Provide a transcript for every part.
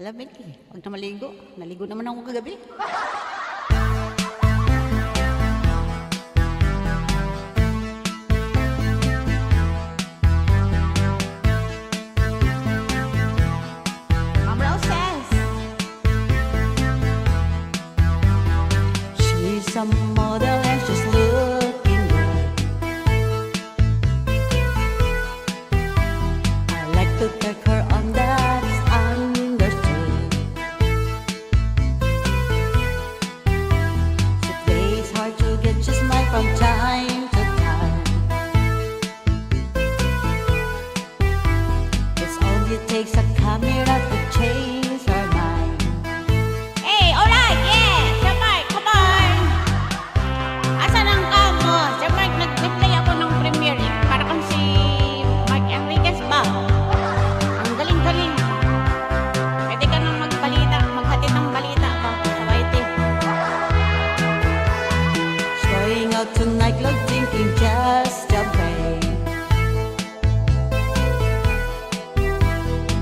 Malamig eh. Huwag na maligo. Naligo naman ako kagabi. Ma'am Roses. She's a model and she's looking good. I like to take her on that's understood. She plays hard to get, she smile from time to time. It only takes a camera to change her mind. Hey, alright, yeah! Sir Mark, come on! Asan ang kamo? Sir Mark, nag-play ako ng premiere. Para kang si Mark Enriquez ba? Ang galing-galing. Pwede ka nang magbalita, maghatid ng balita ko sa YT. Going out to nightclub drinking just a break.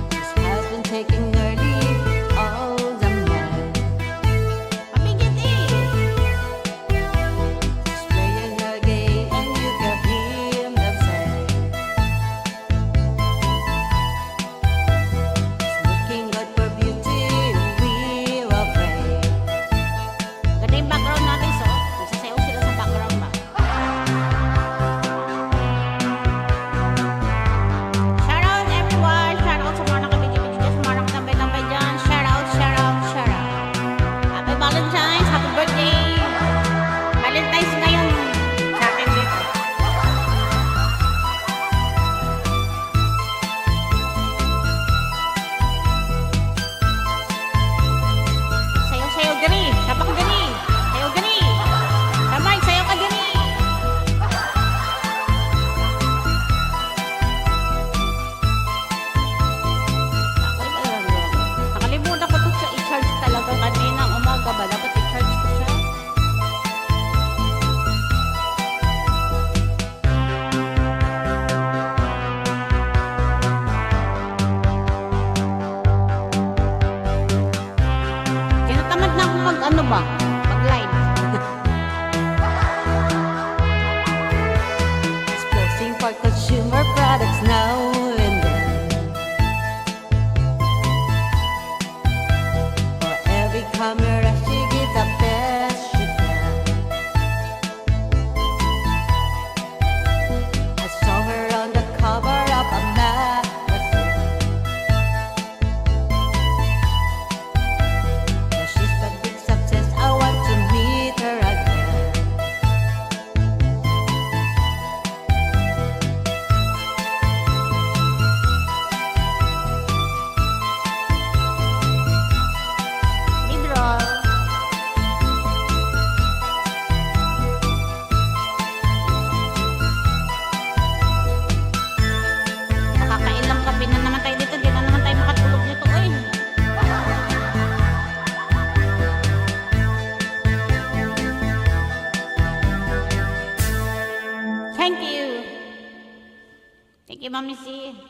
This has been taking early all the night. Pamigit eh! She's playing her game and you can hear them say. She's looking good for beauty, we will pray. Ganda yung background natin, so. Nagsasayaw sila sa background ba? Shout out everyone! Shout out sa mga nakabidyo-bidyo dyan, sa mga nakatambay-tambay dyan. Shout out, shout out, shout out. Happy Valentine's! Happy birthday! Valentine's ngayon sa atin dito. Sayaw-sayaw diri! Sapak diri! Sayaw diri! Samay, sayaw ka diri! Nakalimutan ko to sa i-charge talaga kanina umaga ba? Dapat i-charge ko siya. Tinatamad na akong mag-ano ba? Mag-live. Exposing for consumer products now and then. For every camera she gives the best she can. I saw her on the cover of a magazine. Now she's a big success, I want to meet her again. Mid-roll. Nakakailang kape na naman tayo dito. Di na naman tayo makatulog nito. Uy. Thank you. Thank you, Mami C.